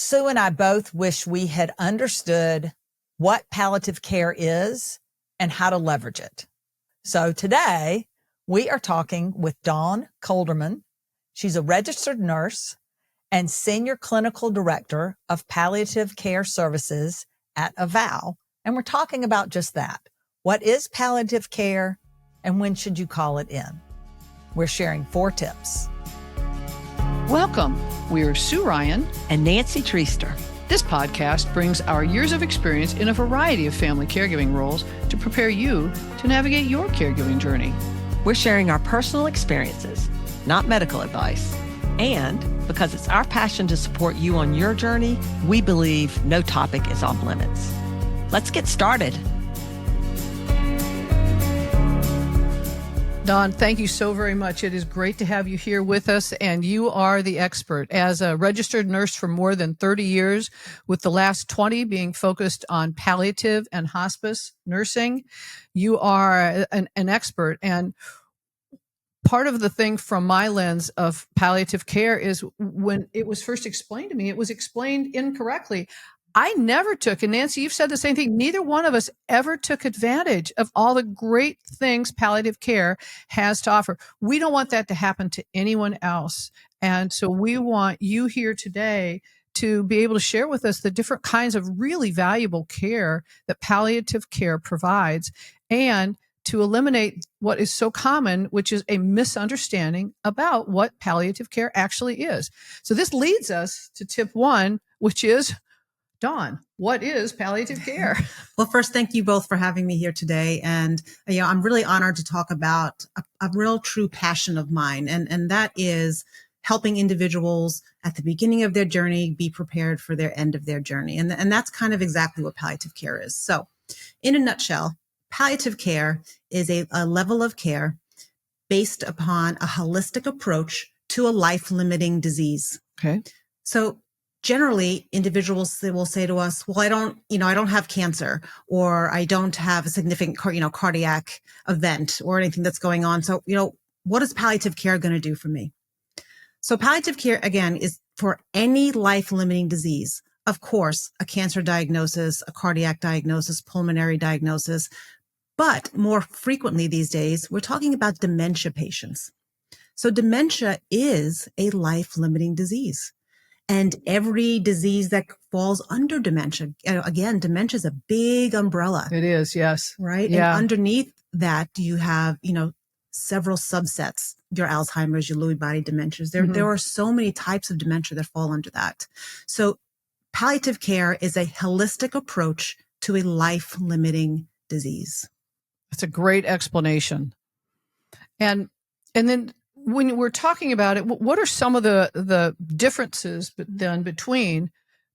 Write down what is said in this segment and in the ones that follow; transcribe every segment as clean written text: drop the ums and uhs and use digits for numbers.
Sue and I both wish we had understood what palliative care is and how to leverage it. So today we are talking with Dawn Kolderman. She's a registered nurse and senior clinical director of palliative care services at Avow. And we're talking about just that. What is palliative care and when should you call it in? We're sharing 4 tips. Welcome. We're Sue Ryan and Nancy Treaster. This podcast brings our years of experience in a variety of family caregiving roles to prepare you to navigate your caregiving journey. We're sharing our personal experiences, not medical advice. And because it's our passion to support you on your journey, we believe no topic is off limits. Let's get started. Dawn, thank you so very much. It is great to have you here with us, and you are the expert. As a registered nurse for more than 30 years, with the last 20 being focused on palliative and hospice nursing, you are an expert. And part of the thing from my lens of palliative care is when it was first explained to me, it was explained incorrectly. I never took, and Nancy, you've said the same thing, neither one of us ever took advantage of all the great things palliative care has to offer. We don't want that to happen to anyone else. And so we want you here today to be able to share with us the different kinds of really valuable care that palliative care provides, and to eliminate what is so common, which is a misunderstanding about what palliative care actually is. So this leads us to tip 1, which is, Dawn, what is palliative care? Well, first, thank you both for having me here today. And, I'm really honored to talk about a real true passion of mine. And that is helping individuals at the beginning of their journey be prepared for their end of their journey. And that's kind of exactly what palliative care is. So in a nutshell, palliative care is a level of care based upon a holistic approach to a life-limiting disease. Okay. So generally, individuals will say to us, well, I don't have cancer, or I don't have a significant, cardiac event or anything that's going on. So, what is palliative care going to do for me? So palliative care, again, is for any life-limiting disease. Of course, a cancer diagnosis, a cardiac diagnosis, pulmonary diagnosis. But more frequently these days, we're talking about dementia patients. So dementia is a life-limiting disease. And every disease that falls under dementia, again, dementia is a big umbrella. It is, yes. Right? Yeah. And underneath that, you have, several subsets, your Alzheimer's, your Lewy body dementias. There are so many types of dementia that fall under that. So palliative care is a holistic approach to a life-limiting disease. That's a great explanation. And then when we're talking about it, what are some of the differences then between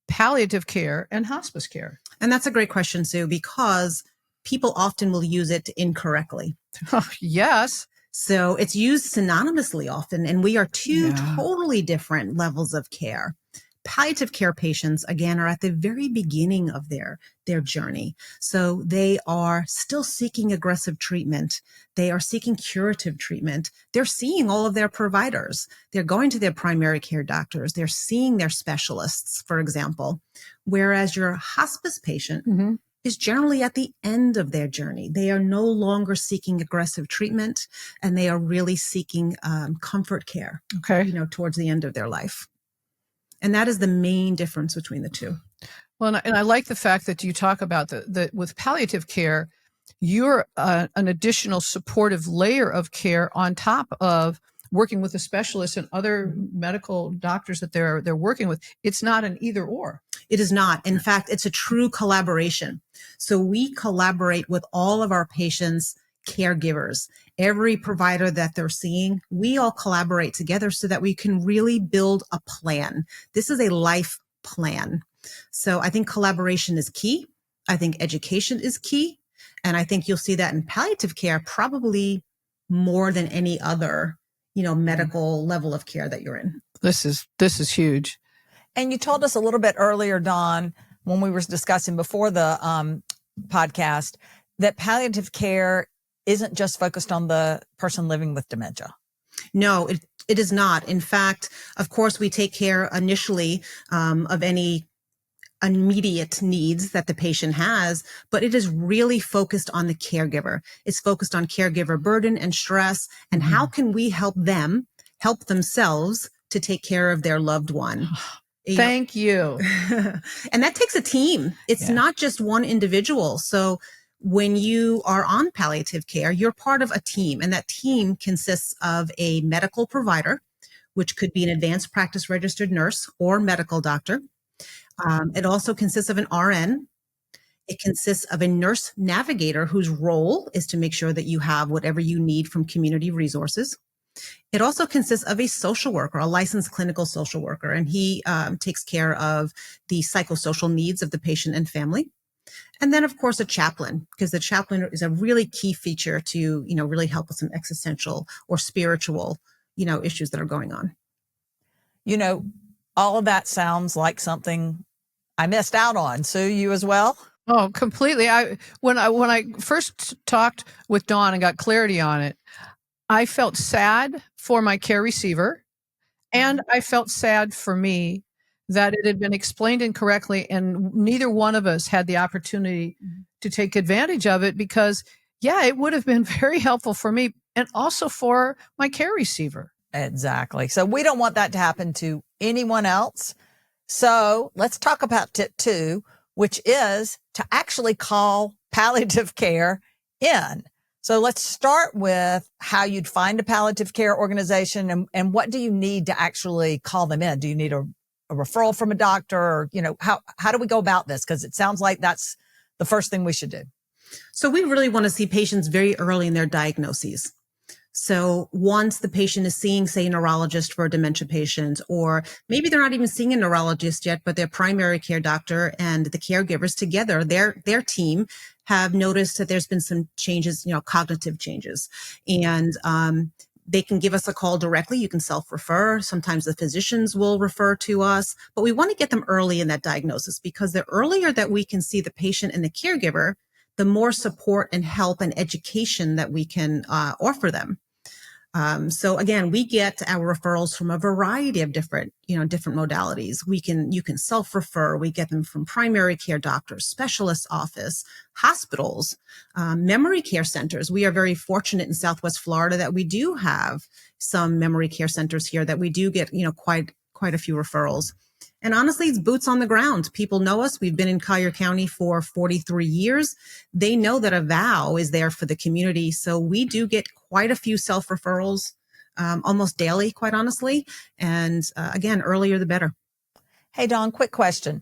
palliative care and hospice care? And that's a great question, Sue, because people often will use it incorrectly. Oh, yes. So it's used synonymously often, and we are two totally different levels of care. Palliative care patients, again, are at the very beginning of their journey. So they are still seeking aggressive treatment. They are seeking curative treatment. They're seeing all of their providers. They're going to their primary care doctors. They're seeing their specialists, for example. Whereas your hospice patient is generally at the end of their journey. They are no longer seeking aggressive treatment, and they are really seeking comfort care, towards the end of their life. And that is the main difference between the two. Well, and I like the fact that you talk about that with palliative care, you're an additional supportive layer of care on top of working with a specialist and other medical doctors that they're working with. It's not an either or. It is not. In fact, it's a true collaboration. So we collaborate with all of our patients' caregivers, every provider that they're seeing. We all collaborate together so that we can really build a plan. This is a life plan. So I think collaboration is key. I think education is key. And I think you'll see that in palliative care probably more than any other, medical level of care that you're in. This is huge. And you told us a little bit earlier, Dawn, when we were discussing before the podcast, that palliative care isn't just focused on the person living with dementia. No, it It is not. In fact, of course, we take care initially of any immediate needs that the patient has, but it is really focused on the caregiver. It's focused on caregiver burden and stress, and how can we help them help themselves to take care of their loved one. Thank you. And that takes a team. It's not just one individual. So when you are on palliative care, you're part of a team, and that team consists of a medical provider, which could be an advanced practice registered nurse or medical doctor. It also consists of an RN. It consists of a nurse navigator whose role is to make sure that you have whatever you need from community resources. It also consists of a social worker, a licensed clinical social worker, and he takes care of the psychosocial needs of the patient and family. And then, of course, a chaplain, because the chaplain is a really key feature to, really help with some existential or spiritual, issues that are going on. All of that sounds like something I missed out on. Sue, you as well? Oh, completely. When I first talked with Dawn and got clarity on it, I felt sad for my care receiver, and I felt sad for me that it had been explained incorrectly, and neither one of us had the opportunity to take advantage of it, because, it would have been very helpful for me and also for my care receiver. Exactly. So we don't want that to happen to anyone else. So let's talk about tip 2, which is to actually call palliative care in. So let's start with how you'd find a palliative care organization, and what do you need to actually call them in? Do you need a referral from a doctor, or, how do we go about this? Because it sounds like that's the first thing we should do. So we really want to see patients very early in their diagnoses. So once the patient is seeing, say, a neurologist for a dementia patient, or maybe they're not even seeing a neurologist yet, but their primary care doctor and the caregivers together, their team have noticed that there's been some changes, cognitive changes. And they can give us a call directly. You can self-refer. Sometimes the physicians will refer to us, but we want to get them early in that diagnosis, because the earlier that we can see the patient and the caregiver, the more support and help and education that we can offer them. So again, we get our referrals from a variety of different modalities. You can self-refer. We get them from primary care doctors, specialist office, hospitals, memory care centers. We are very fortunate in Southwest Florida that we do have some memory care centers here that we do get, quite a few referrals. And honestly, it's boots on the ground. People know us. We've been in Collier County for 43 years. They know that Avow is there for the community. So we do get quite a few self-referrals almost daily, quite honestly. And again, earlier the better. Hey, Dawn, quick question.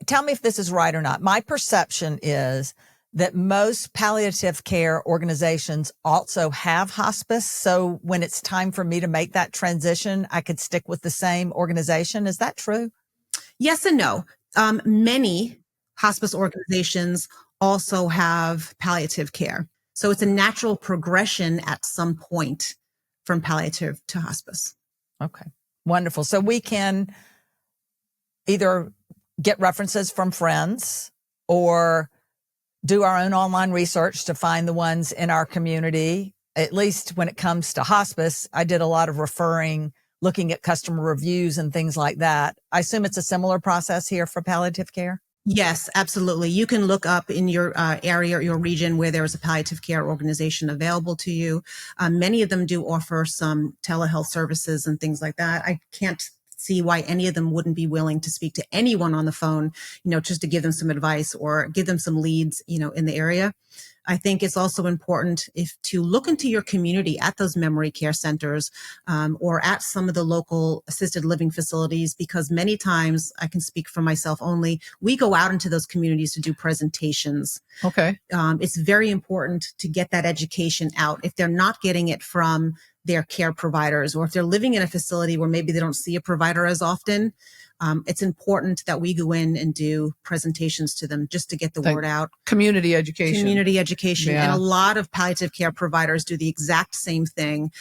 Tell me if this is right or not. My perception is that most palliative care organizations also have hospice. So when it's time for me to make that transition, I could stick with the same organization. Is that true? Yes and no. Many hospice organizations also have palliative care. So it's a natural progression at some point from palliative to hospice. Okay, wonderful. So we can either get references from friends or do our own online research to find the ones in our community. At least when it comes to hospice, I did a lot of referring, looking at customer reviews and things like that. I assume it's a similar process here for palliative care? Yes, absolutely. You can look up in your area or your region where there is a palliative care organization available to you. Many of them do offer some telehealth services and things like that. I can't see why any of them wouldn't be willing to speak to anyone on the phone, just to give them some advice or give them some leads, in the area. I think it's also important to look into your community at those memory care centers or at some of the local assisted living facilities, because many times, I can speak for myself only, we go out into those communities to do presentations. Okay. It's very important to get that education out. If they're not getting it from their care providers, or if they're living in a facility where maybe they don't see a provider as often, it's important that we go in and do presentations to them just to get the word out. Community education. Yeah. And a lot of palliative care providers do the exact same thing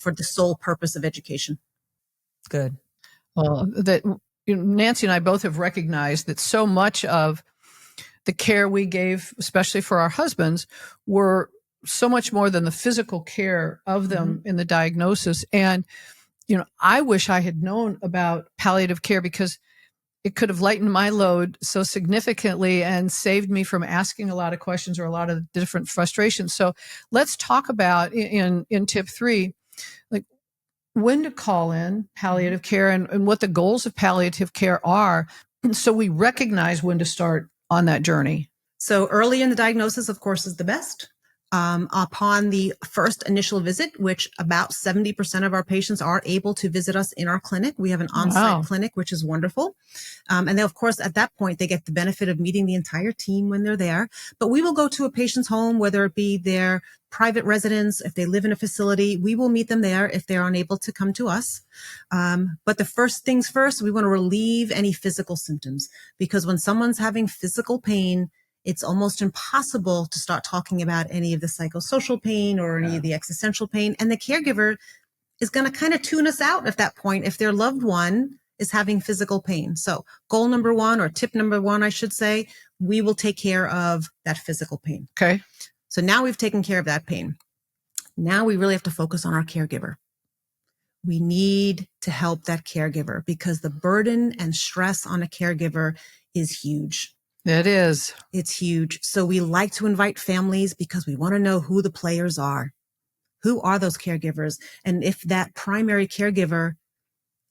for the sole purpose of education. Good. Well, Nancy and I both have recognized that so much of the care we gave, especially for our husbands, were so much more than the physical care of them in the diagnosis. And, I wish I had known about palliative care because it could have lightened my load so significantly and saved me from asking a lot of questions or a lot of different frustrations. So let's talk about in tip 3, like when to call in palliative care and what the goals of palliative care are. So we recognize when to start on that journey. So early in the diagnosis, of course, is the best. Upon the first initial visit, which about 70% of our patients are able to visit us in our clinic. We have an on-site clinic, which is wonderful. And then, of course, at that point, they get the benefit of meeting the entire team when they're there. But we will go to a patient's home, whether it be their private residence, if they live in a facility, we will meet them there if they're unable to come to us. But the first things first, we want to relieve any physical symptoms, because when someone's having physical pain, it's almost impossible to start talking about any of the psychosocial pain or any of the existential pain. And the caregiver is going to kind of tune us out at that point if their loved one is having physical pain. So goal number 1, or tip number 1, I should say, we will take care of that physical pain. Okay. So now we've taken care of that pain. Now we really have to focus on our caregiver. We need to help that caregiver because the burden and stress on a caregiver is huge. It is. It's huge. So we like to invite families because we want to know who the players are. Who are those caregivers? And if that primary caregiver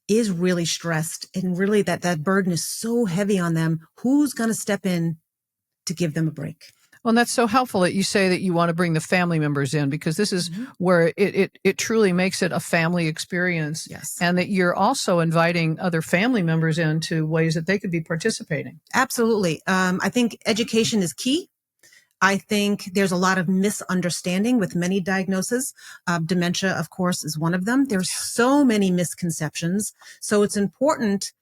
is really stressed and really that burden is so heavy on them, who's going to step in to give them a break? Well, and that's so helpful that you say that you want to bring the family members in, because this is where it truly makes it a family experience. Yes. And that you're also inviting other family members into ways that they could be participating. Absolutely. I think education is key. I think there's a lot of misunderstanding with many diagnoses. Dementia, of course, is one of them. There's so many misconceptions. So it's important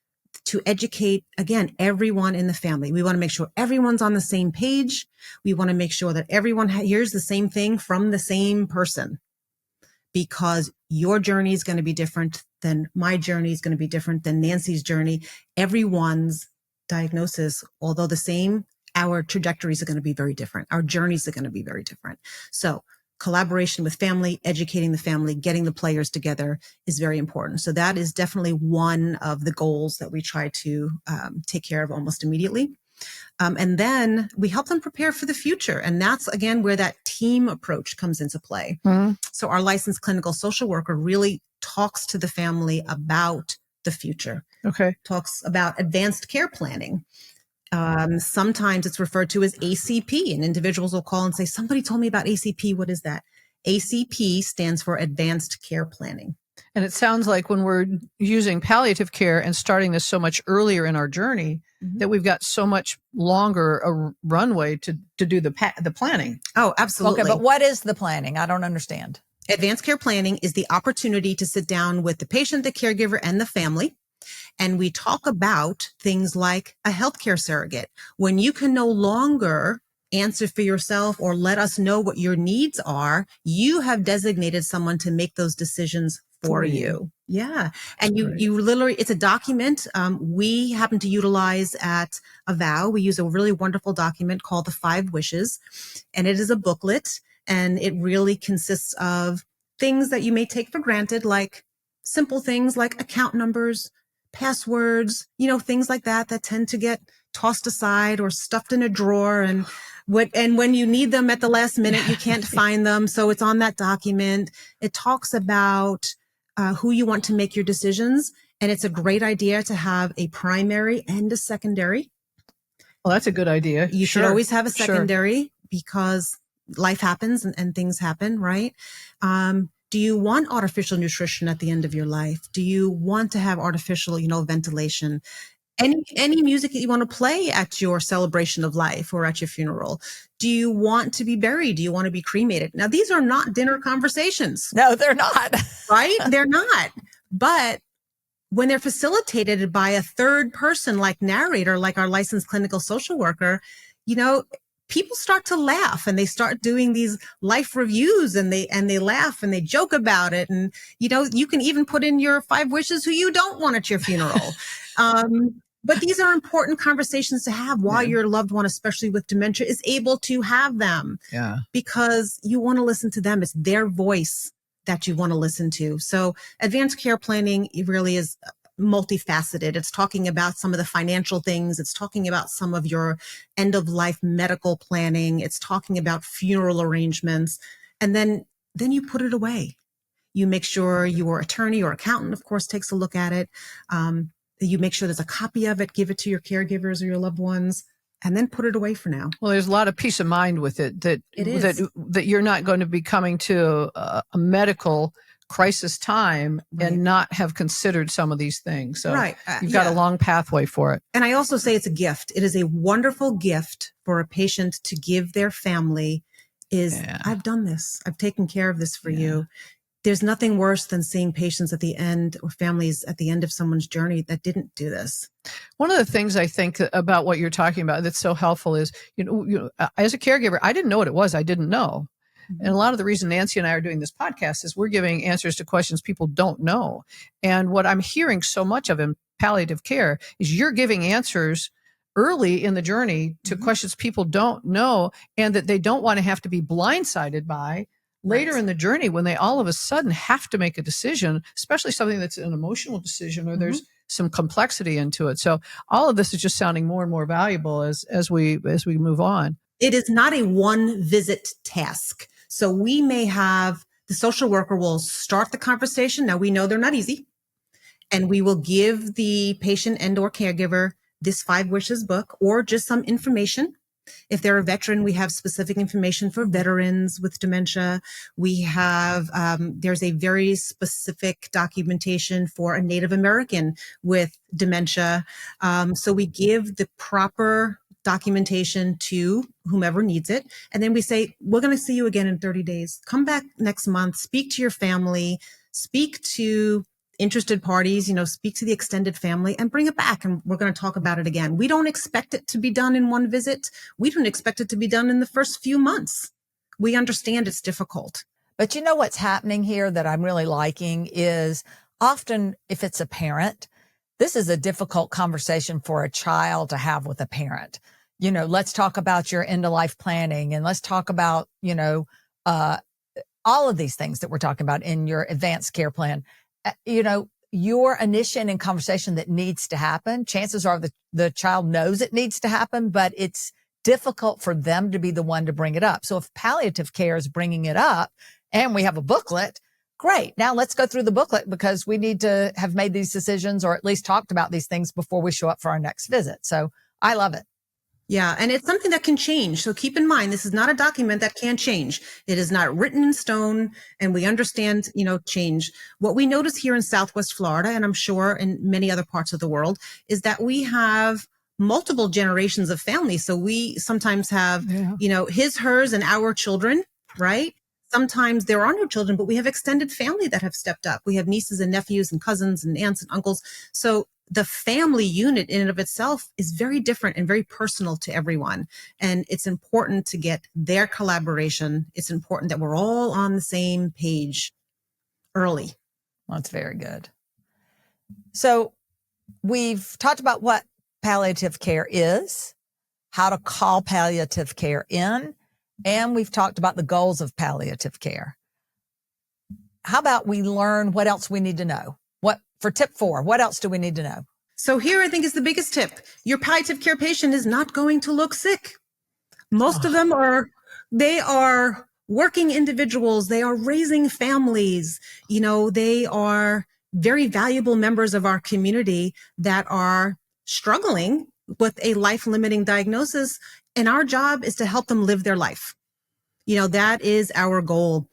to educate, again, everyone in the family. We want to make sure everyone's on the same page. We want to make sure that everyone hears the same thing from the same person, because your journey is going to be different than my journey is going to be different than Nancy's journey. Everyone's diagnosis, although the same, our trajectories are going to be very different. Our journeys are going to be very different. So collaboration with family, educating the family, getting the players together is very important. So that is definitely one of the goals that we try to take care of almost immediately. And then we help them prepare for the future. And that's, again, where that team approach comes into play. So our licensed clinical social worker really talks to the family about the future. Okay. Talks about advanced care planning. Sometimes it's referred to as ACP, and individuals will call and say, somebody told me about ACP. What is that? ACP stands for Advanced Care Planning. And it sounds like when we're using palliative care and starting this so much earlier in our journey, that we've got so much longer a runway to do the planning. Oh, absolutely. Okay, but what is the planning? I don't understand. Advanced care planning is the opportunity to sit down with the patient, the caregiver, and the family. And we talk about things like a healthcare surrogate. When you can no longer answer for yourself or let us know what your needs are, you have designated someone to make those decisions for you. Yeah. And you literally, it's a document we happen to utilize at Avow. We use a really wonderful document called the 5 Wishes. And it is a booklet. And it really consists of things that you may take for granted, like simple things like account numbers, passwords, things like that tend to get tossed aside or stuffed in a drawer. And when you need them at the last minute, you can't find them. So it's on that document. It talks about who you want to make your decisions. And it's a great idea to have a primary and a secondary. Well, that's a good idea. You should always have a secondary because life happens and things happen, right? Do you want artificial nutrition at the end of your life? Do you want to have artificial, ventilation? Any music that you want to play at your celebration of life or at your funeral? Do you want to be buried? Do you want to be cremated? Now, these are not dinner conversations. No, they're not. Right? They're not. But when they're facilitated by a third person, like narrator, like our licensed clinical social worker, people start to laugh and they start doing these life reviews and they laugh and they joke about it. And, you can even put in your 5 wishes who you don't want at your funeral. But these are important conversations to have while your loved one, especially with dementia, is able to have them. Yeah. Because you want to listen to them. It's their voice that you want to listen to. So advanced care planning really is multifaceted. It's talking about some of the financial things. It's talking about some of your end of life medical planning. It's talking about funeral arrangements. And then you put it away. You make sure your attorney or accountant, of course, takes a look at it. You make sure there's a copy of it, give it to your caregivers or your loved ones, and then put it away for now. Well, there's a lot of peace of mind with it that you're not going to be coming to a medical crisis time and not have considered some of these things. So you've got a long pathway for it. And I also say it's a gift. It is a wonderful gift for a patient to give their family I've done this. I've taken care of this for you. There's nothing worse than seeing patients at the end or families at the end of someone's journey that didn't do this. One of the things I think about what you're talking about that's so helpful is, as a caregiver, I didn't know what it was. I didn't know. And a lot of the reason Nancy and I are doing this podcast is we're giving answers to questions people don't know. And what I'm hearing so much of in palliative care is you're giving answers early in the journey to questions people don't know and that they don't want to have to be blindsided by later in the journey when they all of a sudden have to make a decision, especially something that's an emotional decision or there's some complexity into it. So all of this is just sounding more and more valuable as we move on. It is not a one visit task. So we may have the social worker will start the conversation. Now we know they're not easy, and we will give the patient and or caregiver this 5 wishes book or just some information. If they're a veteran, we have specific information for veterans with dementia. We have, there's a very specific documentation for a Native American with dementia. So we give the proper documentation to whomever needs it. And then we say, we're going to see you again in 30 days. Come back next month, speak to your family, speak to interested parties, speak to the extended family and bring it back. And we're going to talk about it again. We don't expect it to be done in one visit. We don't expect it to be done in the first few months. We understand it's difficult. But what's happening here that I'm really liking is often if it's a parent, this is a difficult conversation for a child to have with a parent. Let's talk about your end of life planning and let's talk about, all of these things that we're talking about in your advanced care plan. Your initiating conversation that needs to happen, chances are the child knows it needs to happen, but it's difficult for them to be the one to bring it up. So if palliative care is bringing it up and we have a booklet, great. Now let's go through the booklet because we need to have made these decisions or at least talked about these things before we show up for our next visit. So I love it. Yeah. And it's something that can change. So keep in mind, this is not a document that can change. It is not written in stone. And we understand, change. What we notice here in Southwest Florida, and I'm sure in many other parts of the world, is that we have multiple generations of families. So we sometimes have, his, hers, and our children, right? Sometimes there are no children, but we have extended family that have stepped up. We have nieces and nephews and cousins and aunts and uncles. So the family unit in and of itself is very different and very personal to everyone. And it's important to get their collaboration. It's important that we're all on the same page early. Well, that's very good. So we've talked about what palliative care is, how to call palliative care in, and we've talked about the goals of palliative care. How about we learn what else we need to know? For tip 4, what else do we need to know? So here I think is the biggest tip. Your palliative care patient is not going to look sick. Most of them they are working individuals. They are raising families. They are very valuable members of our community that are struggling with a life-limiting diagnosis. And our job is to help them live their life. That is our goal.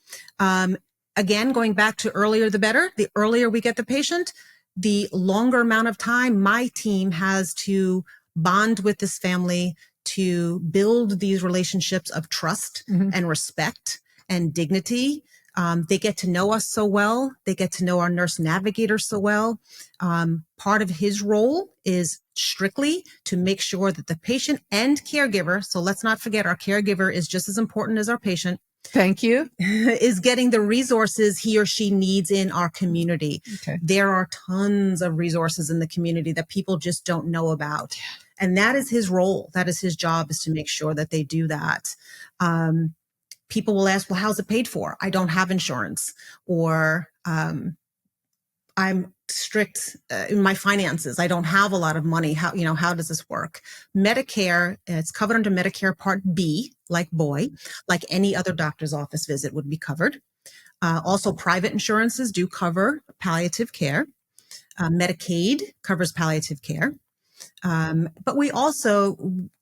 Again, going back to earlier, the better. The earlier we get the patient, the longer amount of time my team has to bond with this family to build these relationships of trust and respect and dignity. They get to know us so well. They get to know our nurse navigator so well. Part of his role is strictly to make sure that the patient and caregiver, so let's not forget our caregiver is just as important as our patient, Thank you. is getting the resources he or she needs in our community. Okay. There are tons of resources in the community that people just don't know about. And that is his role. That is his job, is to make sure that they do that. People will ask, well, how's it paid for? I don't have insurance, or I'm strict in my finances. I don't have a lot of money. How does this work? Medicare, it's covered under Medicare Part B, like boy, like any other doctor's office visit would be covered. Also, private insurances do cover palliative care. Medicaid covers palliative care. But we also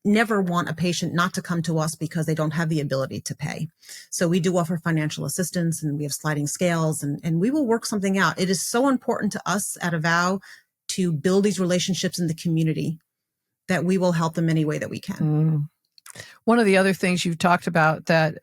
never want a patient not to come to us because they don't have the ability to pay. So we do offer financial assistance, and we have sliding scales, and we will work something out. It is so important to us at Avow to build these relationships in the community that we will help them any way that we can. One of the other things you've talked about that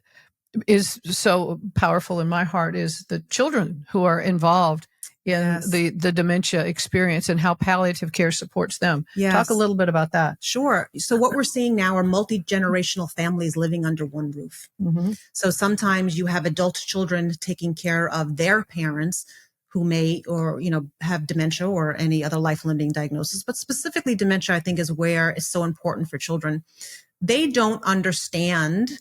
is so powerful in my heart is the children who are involved in Yes. the dementia experience and how palliative care supports them. Yes. Talk a little bit about that. Sure. So what we're seeing now are multi-generational families living under one roof. Mm-hmm. So sometimes you have adult children taking care of their parents who may, or, have dementia or any other life-limiting diagnosis. But specifically dementia, I think, is where it's so important for children. They don't understand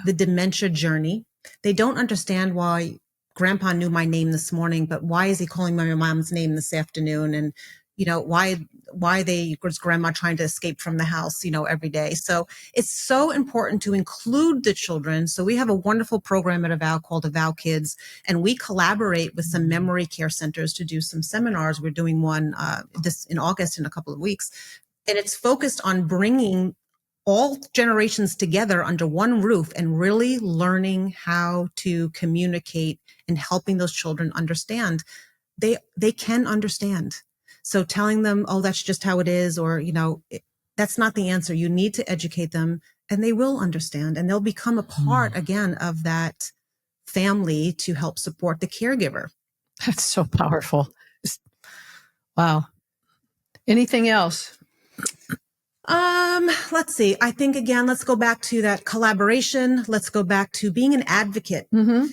the dementia journey. They don't understand why Grandpa knew my name this morning, but why is he calling my mom's name this afternoon? And, why was grandma trying to escape from the house, every day? So it's so important to include the children. So we have a wonderful program at Avow called Avow Kids, and we collaborate with some memory care centers to do some seminars. We're doing one this in August in a couple of weeks, and it's focused on bringing all generations together under one roof and really learning how to communicate and helping those children understand. They can understand. So telling them, oh, that's just how it is, or, that's not the answer. You need to educate them, and they will understand, and they'll become a part again of that family to help support the caregiver. That's so powerful. Wow. Anything else? Let's see. I think, again, let's go back to that collaboration. Let's go back to being an advocate. Mm-hmm.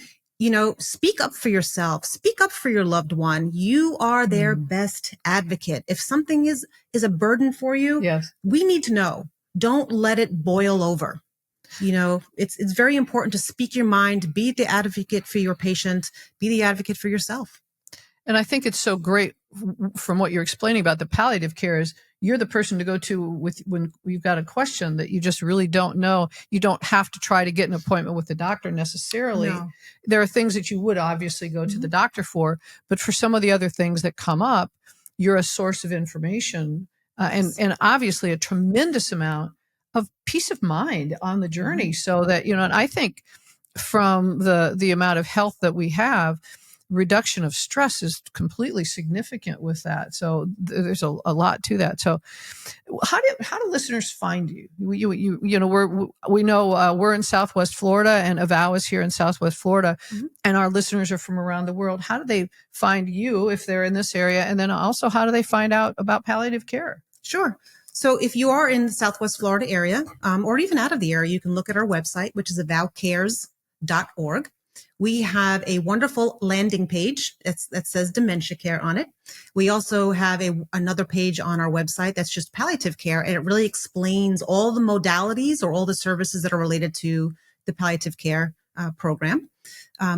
Speak up for yourself. Speak up for your loved one. You are their best advocate. If something is a burden for you, Yes. we need to know. Don't let it boil over. It's very important to speak your mind, be the advocate for your patient, be the advocate for yourself. And I think it's so great from what you're explaining about the palliative care is you're the person to go to when you've got a question that you just really don't know. You don't have to try to get an appointment with the doctor necessarily. No. There are things that you would obviously go to the doctor for, but for some of the other things that come up, you're a source of information and obviously a tremendous amount of peace of mind on the journey. So that, and I think from the amount of health that we have, reduction of stress is completely significant with that. So there's a lot to that. So how do listeners find you? We know we're in Southwest Florida, and Avow is here in Southwest Florida, and our listeners are from around the world. How do they find you if they're in this area? And then also, how do they find out about palliative care? Sure. So if you are in the Southwest Florida area, or even out of the area, you can look at our website, which is avowcares.org. We have a wonderful landing page that says dementia care on it. We also have another page on our website that's just palliative care, and it really explains all the modalities or all the services that are related to the palliative care program.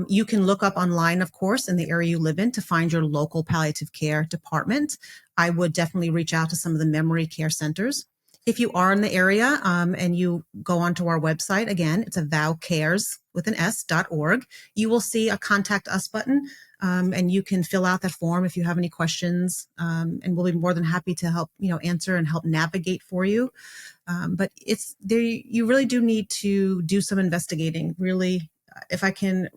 You can look up online, of course, in the area you live in to find your local palliative care department. I would definitely reach out to some of the memory care centers. If you are in the area and you go onto our website, again, it's avowcares.org. You will see a contact us button, and you can fill out that form if you have any questions, and we'll be more than happy to help, answer and help navigate for you. But it's there. You really do need to do some investigating. Really, if I can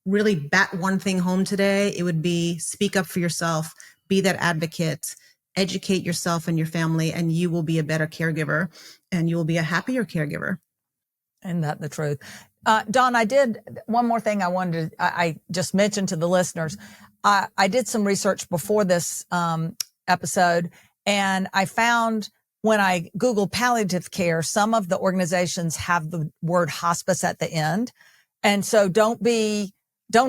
really bat one thing home today, it would be speak up for yourself, be that advocate. Educate yourself and your family, and you will be a better caregiver, and you will be a happier caregiver. Isn't that the truth? Dawn, I did one more thing I just mentioned to the listeners. I did some research before this episode, and I found when I Googled palliative care, some of the organizations have the word hospice at the end. And so don't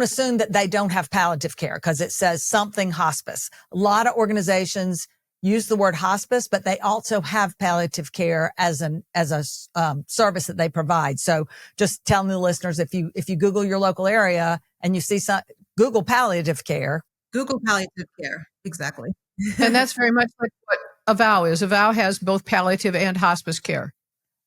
assume that they don't have palliative care because it says something hospice. A lot of organizations use the word hospice, but they also have palliative care as a service that they provide. So just telling the listeners, if you Google your local area and you see Google palliative care. Google palliative care. Exactly. And that's very much like what Avow is. Avow has both palliative and hospice care.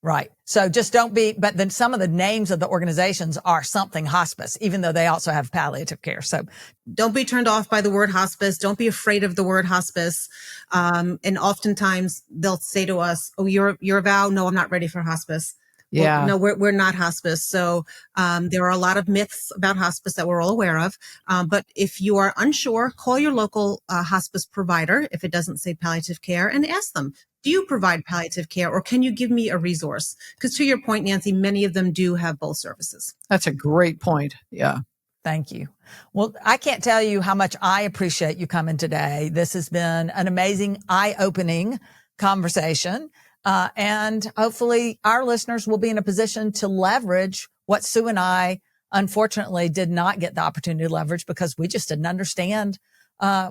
Right. So just but then some of the names of the organizations are something hospice, even though they also have palliative care. So don't be turned off by the word hospice. Don't be afraid of the word hospice. And oftentimes they'll say to us, oh, you're Avow. No, I'm not ready for hospice. Yeah. Well, no, we're not hospice. So there are a lot of myths about hospice that we're all aware of. But if you are unsure, call your local hospice provider if it doesn't say palliative care and ask them, do you provide palliative care or can you give me a resource? Because to your point, Nancy, many of them do have both services. That's a great point. Yeah. Thank you. Well, I can't tell you how much I appreciate you coming today. This has been an amazing, eye-opening conversation. And hopefully our listeners will be in a position to leverage what Sue and I, unfortunately, did not get the opportunity to leverage because we just didn't understand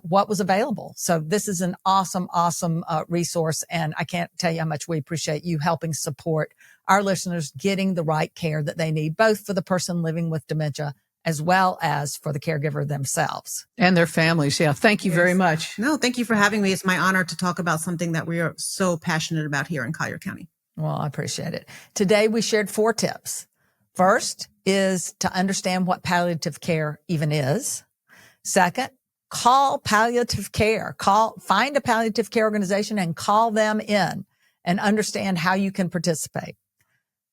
what was available. So this is an awesome resource. And I can't tell you how much we appreciate you helping support our listeners getting the right care that they need, both for the person living with dementia as well as for the caregiver themselves. And their families. Yeah. Thank you very much. No, thank you for having me. It's my honor to talk about something that we are so passionate about here in Collier County. Well, I appreciate it. Today we shared 4 tips. First is to understand what palliative care even is. Second, call palliative care. Find a palliative care organization and call them in and understand how you can participate.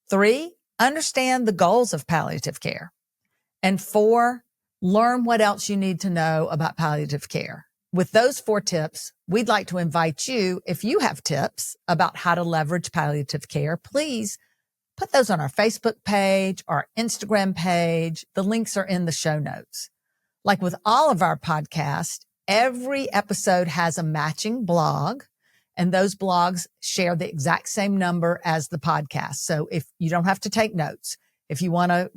3, understand the goals of palliative care. And 4, learn what else you need to know about palliative care. With those 4 tips, we'd like to invite you, if you have tips about how to leverage palliative care, please put those on our Facebook page, our Instagram page. The links are in the show notes. Like with all of our podcasts, every episode has a matching blog, and those blogs share the exact same number as the podcast. So if you don't have to take notes, if you want to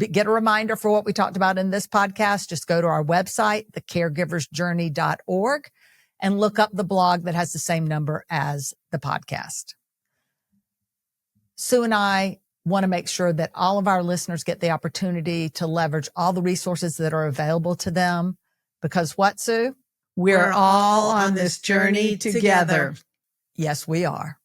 get a reminder for what we talked about in this podcast, just go to our website, thecaregiversjourney.org, and look up the blog that has the same number as the podcast. Sue and I want to make sure that all of our listeners get the opportunity to leverage all the resources that are available to them. Because what, Sue? We're all on this journey together. Yes, we are.